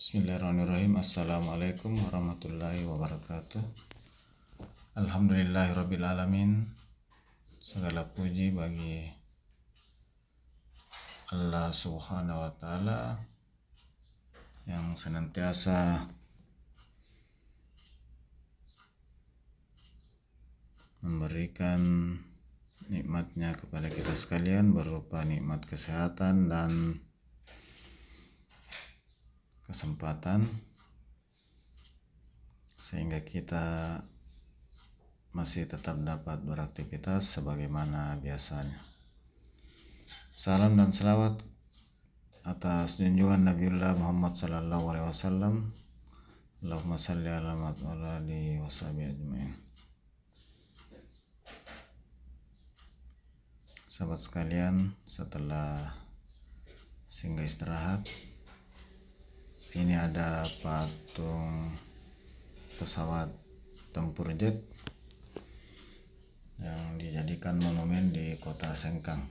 Bismillahirrahmanirrahim. Assalamualaikum warahmatullahi wabarakatuh. Alhamdulillahirrabbilalamin. Segala puji bagi Allah subhanahu wa ta'ala yang senantiasa memberikan nikmatnya kepada kita sekalian berupa nikmat kesehatan dan kesempatan sehingga kita masih tetap dapat beraktivitas sebagaimana biasanya. Salam dan selawat atas junjungan Nabiullah Muhammad sallallahu alaihi wasallam. Allahumma shalli ala Muhammad wa ala alihi washabihi ajmain. Sahabat sekalian, setelah singgah istirahat, ini ada patung pesawat tempur jet yang dijadikan monumen di kota Sengkang.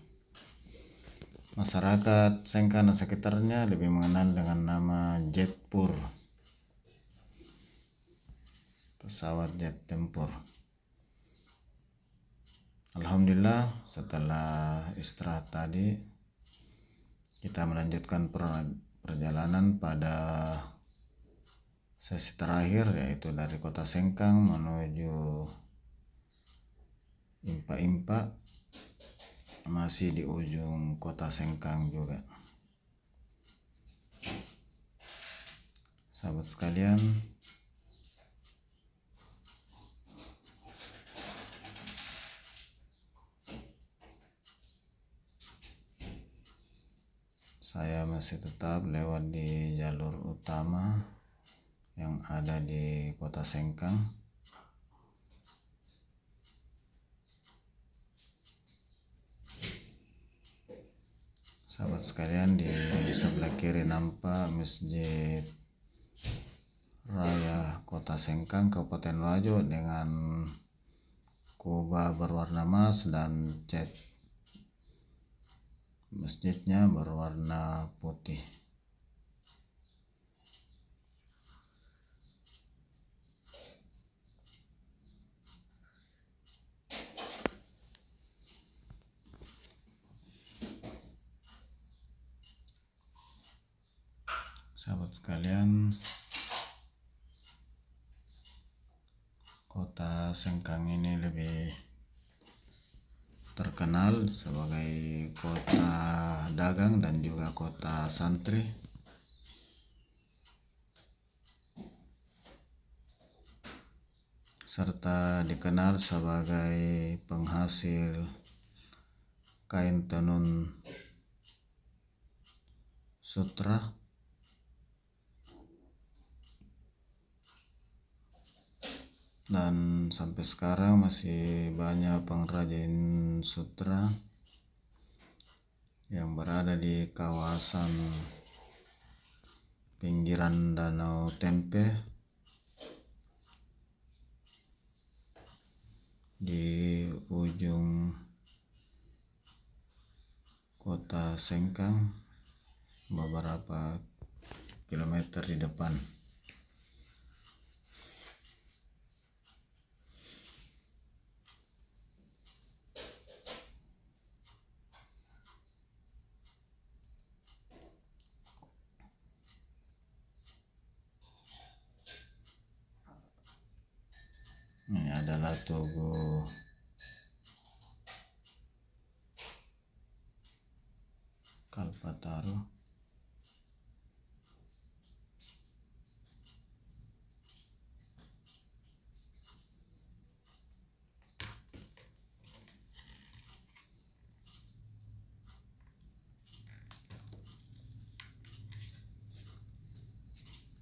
Masyarakat Sengkang dan sekitarnya lebih mengenal dengan nama Jetpur, pesawat jet tempur. Alhamdulillah, setelah istirahat tadi kita melanjutkan perjalanan pada sesi terakhir, yaitu dari kota Sengkang menuju Impa-Impa, masih di ujung kota Sengkang juga. Sahabat sekalian, saya masih tetap lewat di jalur utama yang ada di kota Sengkang. Sahabat sekalian, di sebelah kiri nampak Masjid Raya Kota Sengkang, Kabupaten Wajo, dengan kubah berwarna emas dan cat masjidnya berwarna putih. Sahabat sekalian, kota Sengkang ini lebih terkenal sebagai kota dagang dan juga kota santri. Serta dikenal sebagai penghasil kain tenun sutra dan sampai sekarang masih banyak pengrajin sutra yang berada di kawasan pinggiran Danau Tempe di ujung kota Sengkang, beberapa kilometer di depan. Ini adalah Tugu Kalpataru.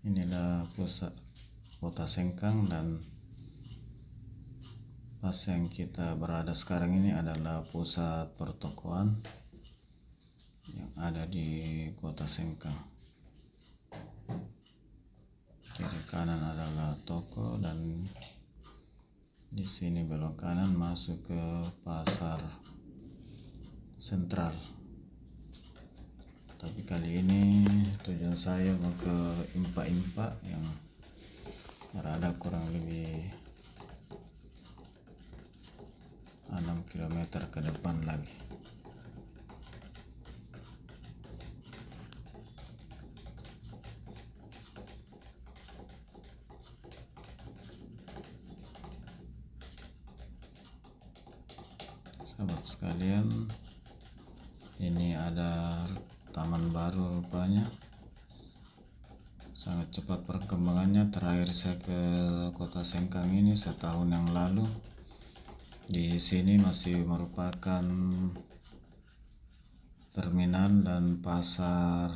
Inilah pusat kota Sengkang, dan pas yang kita berada sekarang ini adalah pusat pertokoan yang ada di kota Sengkang. Kiri kanan adalah toko, dan di sini belok kanan masuk ke pasar sentral. Tapi kali ini tujuan saya mau ke Impa-Impa yang berada kurang lebih 6 km ke depan lagi. Sahabat sekalian, ini ada taman baru rupanya. Sangat cepat perkembangannya. Terakhir saya ke Kota Sengkang ini setahun yang lalu. Di sini masih merupakan terminal dan pasar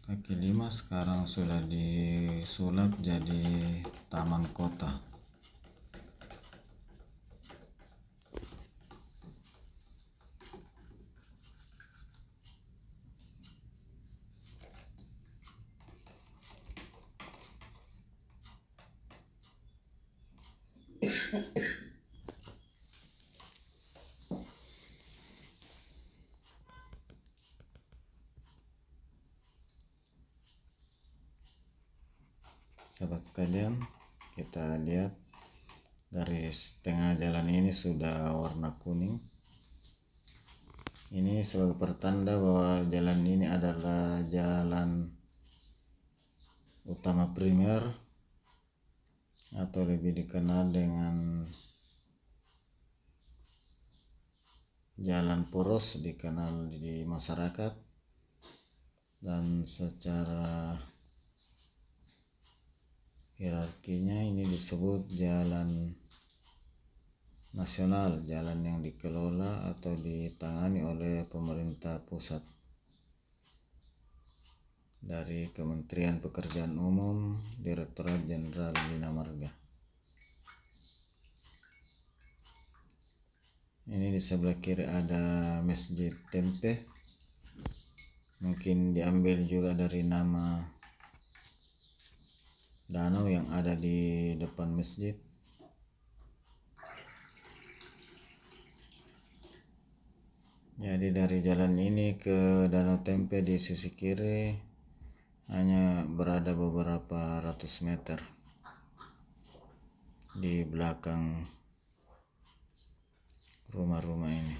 kaki lima, sekarang sudah disulap jadi taman kota. Sahabat sekalian, kita lihat garis tengah jalan ini sudah warna kuning. Ini sebagai pertanda bahwa jalan ini adalah jalan utama primer atau lebih dikenal dengan jalan poros, dikenal di masyarakat, dan secara hierarkinya ini disebut jalan nasional, jalan yang dikelola atau ditangani oleh pemerintah pusat dari Kementerian Pekerjaan Umum, Direktorat Jenderal Bina Marga. Ini di sebelah kiri ada Masjid Tempe, mungkin diambil juga dari nama danau yang ada di depan masjid. Jadi dari jalan ini ke Danau Tempe di sisi kiri hanya berada beberapa ratus meter di belakang rumah-rumah ini.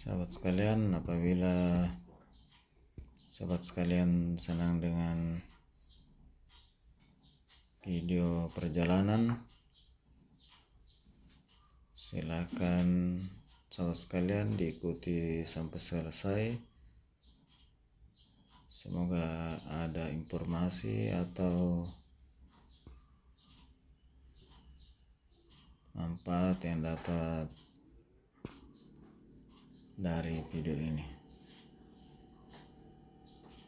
Sahabat sekalian, apabila sahabat sekalian senang dengan video perjalanan, silakan sahabat sekalian diikuti sampai selesai. Semoga ada informasi atau manfaat yang dapat dari video ini.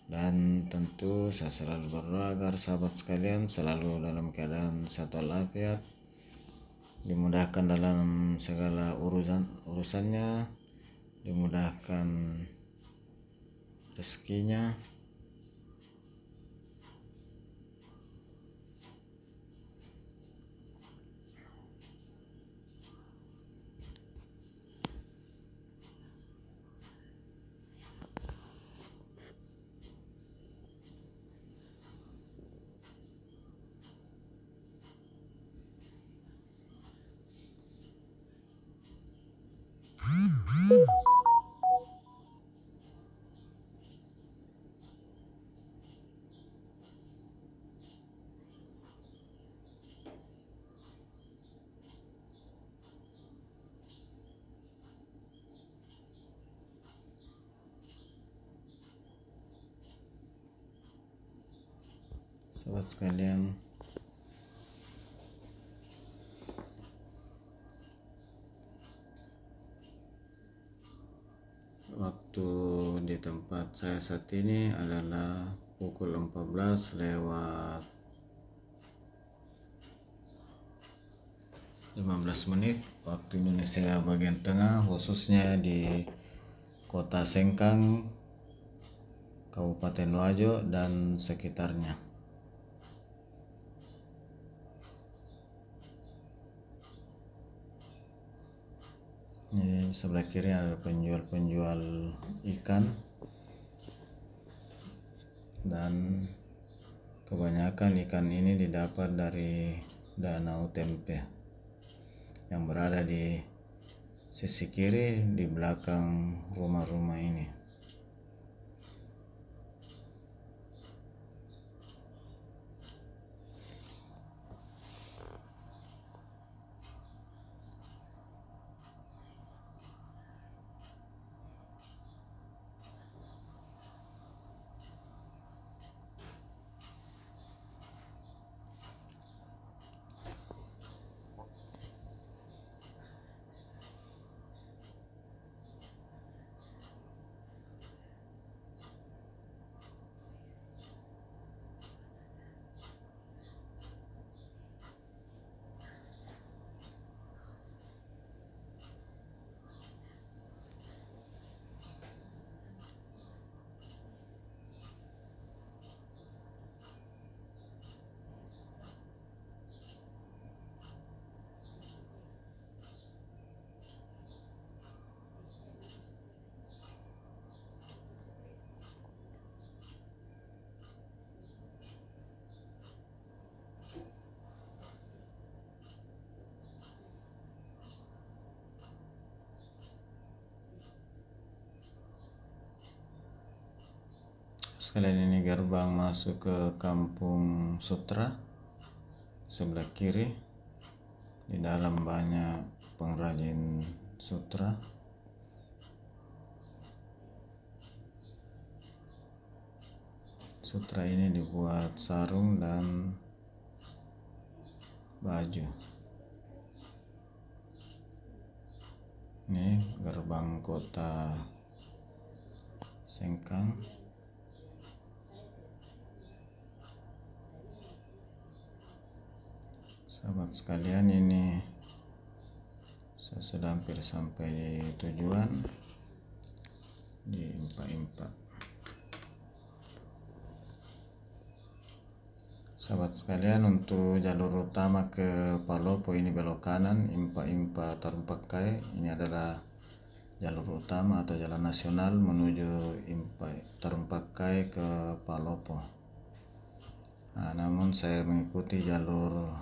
Dan tentu saya selalu berdoa agar sahabat sekalian selalu dalam keadaan sehat walafiat, dimudahkan dalam segala urusannya, dimudahkan rezekinya, sahabat sekalian. Waktu di tempat saya saat ini adalah pukul 14 lewat 15 menit waktu Indonesia bagian tengah, khususnya di Kota Sengkang, Kabupaten Wajo dan sekitarnya. Ini sebelah kiri ada penjual-penjual ikan, dan kebanyakan ikan ini didapat dari Danau Tempe yang berada di sisi kiri di belakang rumah-rumah ini. Sekalian ini gerbang masuk ke Kampung Sutra sebelah kiri. Di dalam banyak pengrajin sutra. Sutra ini dibuat sarung dan baju. Ini gerbang Kota Sengkang. Sahabat sekalian, ini saya sudah hampir sampai di tujuan di Impa-Impa. Sahabat sekalian, untuk jalur utama ke Palopo ini belok kanan, Impa-Impa Tarumpakai. Ini adalah jalur utama atau jalan nasional menuju Impa Tarumpakai ke Palopo. Nah, namun saya mengikuti jalur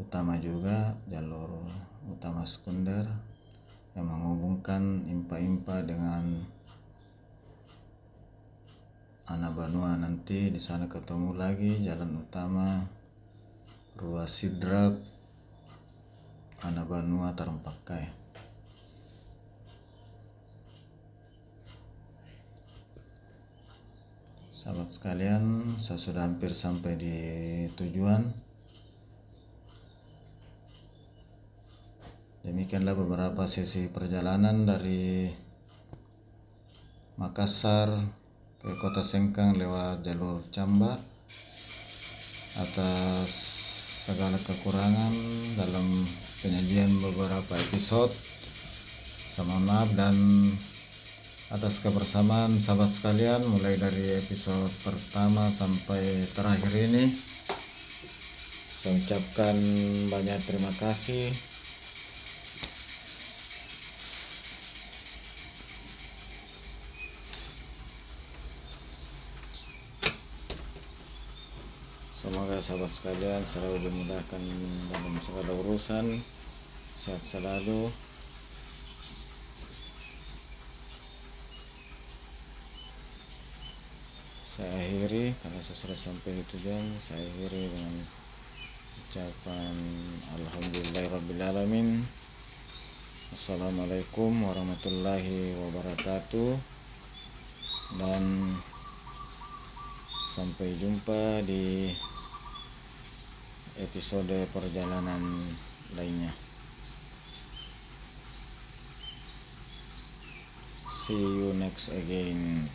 utama juga, jalur utama sekunder yang menghubungkan Impa-Impa dengan Anabanua. Nanti di sana ketemu lagi jalan utama Ruas Sidrap Anabanua Tarumpakai. Sahabat sekalian, saya sudah hampir sampai di tujuan. Demikianlah beberapa sesi perjalanan dari Makassar ke Kota Sengkang lewat jalur Camba. Atas segala kekurangan dalam penyajian beberapa episode, sama maaf, dan atas kebersamaan sahabat sekalian mulai dari episode pertama sampai terakhir ini, saya ucapkan banyak terima kasih. Semoga sahabat sekalian selalu dimudahkan dalam segala urusan, sehat selalu. Saya akhiri, karena saya sudah sampai di tujuan, saya akhiri dengan ucapan alhamdulillahirrabbilalamin. Assalamualaikum warahmatullahi wabarakatuh, dan sampai jumpa di episode perjalanan lainnya. See you next again.